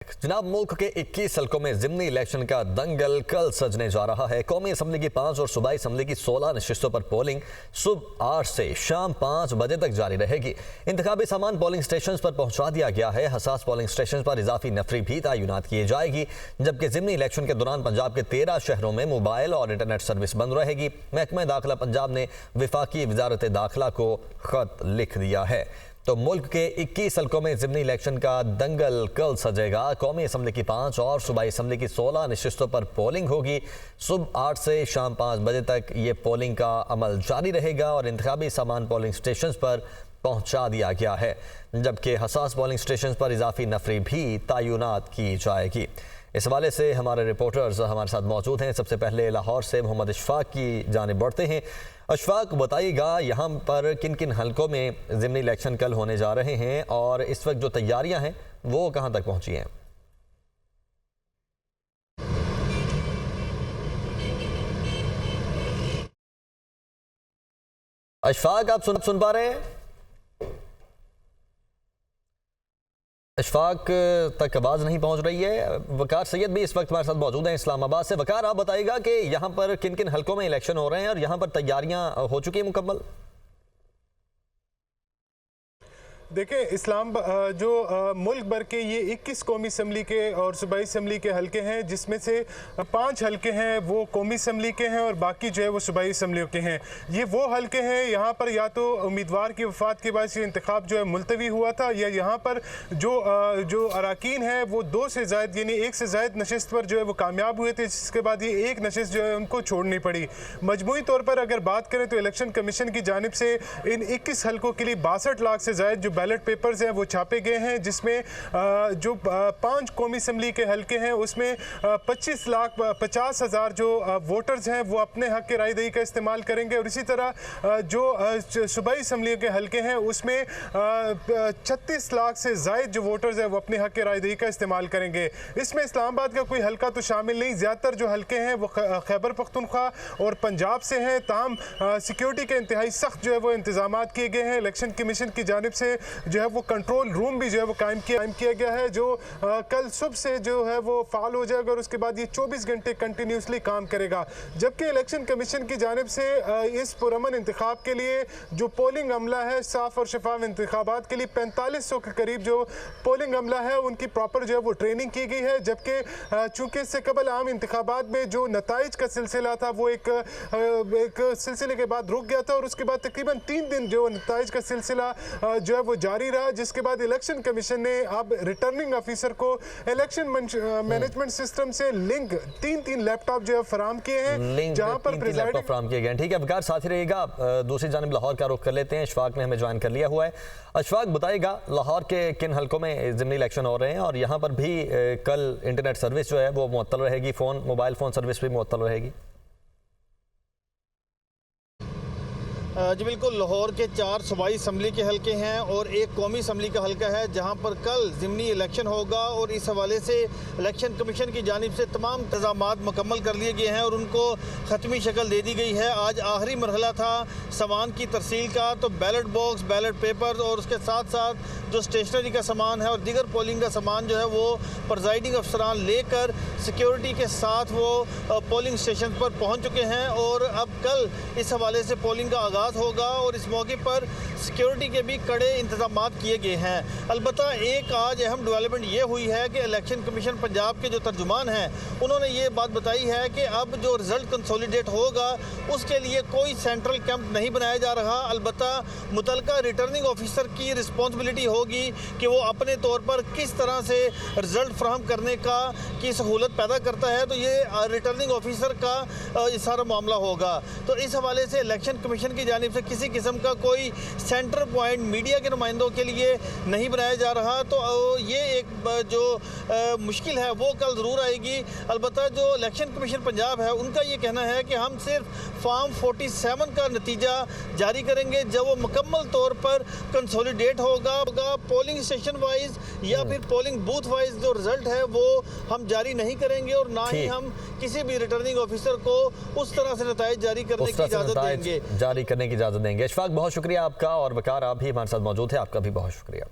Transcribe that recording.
जनाब, मुल्क के 21 हल्कों में ज़िमनी इलेक्शन का दंगल कल सजने जा रहा है। कौमी असम्बली की 5 और सूबाई असम्बली की 16 नशिस्तों पर पोलिंग सुबह 8 से शाम 5 बजे तक जारी रहेगी। इंतखाबी सामान पोलिंग स्टेशन पर पहुंचा दिया गया है। हसास पोलिंग स्टेशन पर इजाफी नफरी भी तैनात की जाएगी, जबकि ज़िमनी इलेक्शन के दौरान पंजाब के 13 शहरों में मोबाइल और इंटरनेट सर्विस बंद रहेगी। महकमा दाखिला पंजाब ने विफाकी वजारत दाखिला को खत लिख दिया है। तो मुल्क के 21 हल्कों में ज़िमनी इलेक्शन का दंगल कल सजेगा। कौमी असम्बली की 5 और सूबाई असम्बली की 16 नशिस्तों पर पोलिंग होगी। सुबह 8 से शाम 5 बजे तक ये पोलिंग का अमल जारी रहेगा और इंतखाबी सामान पोलिंग स्टेशन पर पहुंचा दिया गया है, जबकि हसास पोलिंग स्टेशन पर इजाफी नफरी भी तैनात की जाएगी। इस हवाले से हमारे रिपोर्टर्स हमारे साथ मौजूद हैं। सबसे पहले लाहौर से मोहम्मद इशफाक की जानिब बढ़ते हैं। अशफाक, बताइएगा यहाँ पर किन किन हलकों में ज़िमनी इलेक्शन कल होने जा रहे हैं और इस वक्त जो तैयारियां हैं वो कहाँ तक पहुँची हैं? अशफाक, आप सुन पा रहे हैं? अशफाक तक आवाज़ नहीं पहुंच रही है। वकार सैयद भी इस वक्त हमारे साथ मौजूद हैं इस्लामाबाद से। वकार, आप बताइएगा कि यहाँ पर किन किन हलकों में इलेक्शन हो रहे हैं और यहाँ पर तैयारियां हो चुकी हैं मुकम्मल? देखिए, मुल्क भर के ये 21 कौमी असम्बली के और सूबाई असम्बली के हलके हैं, जिसमें से 5 हलके हैं वो कौमी असम्बली के हैं और बाकी जो है वो सूबाई असम्बलियों के हैं। ये वो हलके हैं यहाँ पर या तो उम्मीदवार की वफात के बाद ये इंतखाब जो है मुलतवी हुआ था, या यहाँ पर जो अरकान हैं वो 2 से ज़ायद यानी 1 से ज़ायद नशिस्त पर जो है वो कामयाब हुए थे, जिसके बाद ये एक नशिस्त जो है उनको छोड़नी पड़ी। मजमूई तौर पर अगर बात करें तो इलेक्शन कमीशन की जानिब से इन 21 हलकों के लिए 62 लाख से ज़ायद जो बैलेट पेपर्स हैं वो छापे गए हैं, जिसमें जो 5 कौमी असम्बली के हलके हैं उसमें 25,50,000 जो वोटर्स हैं वो अपने हक के राय दही का इस्तेमाल करेंगे। और इसी तरह जो सूबाई असम्बली के हलके हैं उसमें 36 लाख से ज़ायद जो वोटर्स हैं वो अपने हक के राय दही का इस्तेमाल करेंगे। इसमें इस्लामाबाद का कोई हलका तो शामिल नहीं, ज़्यादातर जो हलके हैं वो खैबर पख्तूनख्वा और पंजाब से हैं। ताहम सिक्योरिटी के इंतहाई सख्त जो है वो इंतजाम किए गए हैं। इलेक्शन कमीशन की जानिब से जो है वो कंट्रोल रूम भी जो है वो कायम किया गया है, जो कल सुबह से जो है वो फाल हो जाएगा और उसके बाद ये 24 घंटे कंटिन्यूसली काम करेगा। जबकि इलेक्शन कमीशन की जानिब से इस पुरअमन इंतखाब के लिए जो पोलिंग अमला है, साफ और शफाफ इंतखाबात के लिए 4500 के करीब जो पोलिंग अमला है उनकी प्रॉपर जो है वो ट्रेनिंग की गई है। जबकि चूँकि इससे कबल आम इंतखाबात में जो नताइज का सिलसिला था वो एक सिलसिले के बाद रुक गया था और उसके बाद तकरीबन 3 दिन जो नताइज का सिलसिला जो है वो जारी रहा, जिसके बाद इलेक्शन कमीशन ने अब रिटर्निंग ऑफिसर को इलेक्शन मैनेजमेंट सिस्टम से लिंक 3 लैपटॉप जो है फराम किए हैं, जहां पर प्रिजाइडिंग फराम किए गए। ठीक है, वकार साथ ही रहेगा। दूसरी जानिब लाहौर का रुख कर लेते हैं। अशफाक ने हमें ज्वाइन कर लिया हुआ है। अशफाक, बताइएगा लाहौर के किन हलकों में ज़िमनी इलेक्शन हो रहे हैं और यहाँ पर भी कल इंटरनेट सर्विस जो है वो मुअत्तल रहेगी, मोबाइल फ़ोन सर्विस भी मुअत्तल रहेगी? जी बिल्कुल, लाहौर के 4 सूबाई असम्बली के हलके हैं और 1 कौमी असम्बली का हलका है, जहां पर कल ज़िमनी इलेक्शन होगा और इस हवाले से इलेक्शन कमीशन की जानिब से तमाम इंतज़ामात मुकम्मल कर लिए गए हैं और उनको ख़त्मी शक्ल दे दी गई है। आज आखिरी मरहला था सामान की तरसील का, तो बैलेट बॉक्स, बैलेट पेपर और उसके साथ साथ जो स्टेशनरी का सामान है और दीगर पोलिंग का सामान जो है वो प्रिजाइडिंग अफसरान लेकर सिक्योरिटी के साथ वो पोलिंग स्टेशन पर पहुँच चुके हैं और अब कल इस हवाले से पोलिंग का आगाज़ होगा और इस मौके पर सिक्योरिटी के भी कड़े इंतजाम किए गए हैं। अलबत्ता एक आज अहम डेवलपमेंट ये हुई है कि इलेक्शन कमीशन पंजाब के जो तर्जुमान हैं उन्होंने ये बात बताई है कि अब जो रिज़ल्ट कंसोलिडेट होगा उसके लिए कोई सेंट्रल कैंप नहीं बनाया जा रहा। अलबत्ता मुतलका रिटर्निंग ऑफिसर की रिस्पॉन्सिबिलिटी होगी कि वो अपने तौर पर किस तरह से रिज़ल्ट फ्राहम करने की सहूलत पैदा करता है, तो ये रिटर्निंग ऑफिसर का सारा मामला होगा। तो इस हवाले से इलेक्शन कमीशन की जानिब से किसी किस्म का कोई सेंटर पॉइंट मीडिया के नुमाइंदों के लिए नहीं बनाया जा रहा, तो ये एक जो मुश्किल है वो कल ज़रूर आएगी। अलबत्ता जो इलेक्शन कमीशन पंजाब है उनका ये कहना है कि हम सिर्फ फॉर्म 47 का नतीजा जारी करेंगे जब वो मुकम्मल तौर पर कंसोलिडेट होगा। पोलिंग स्टेशन वाइज या फिर पोलिंग बूथ वाइज जो रिजल्ट है वो हम जारी नहीं करेंगे और ना ही हम किसी भी रिटर्निंग ऑफिसर को उस तरह से नताइज जारी करने की इजाज़त देंगे। अशफाक, बहुत शुक्रिया आपका और वकार आप भी हमारे साथ मौजूद है, आपका भी बहुत शुक्रिया।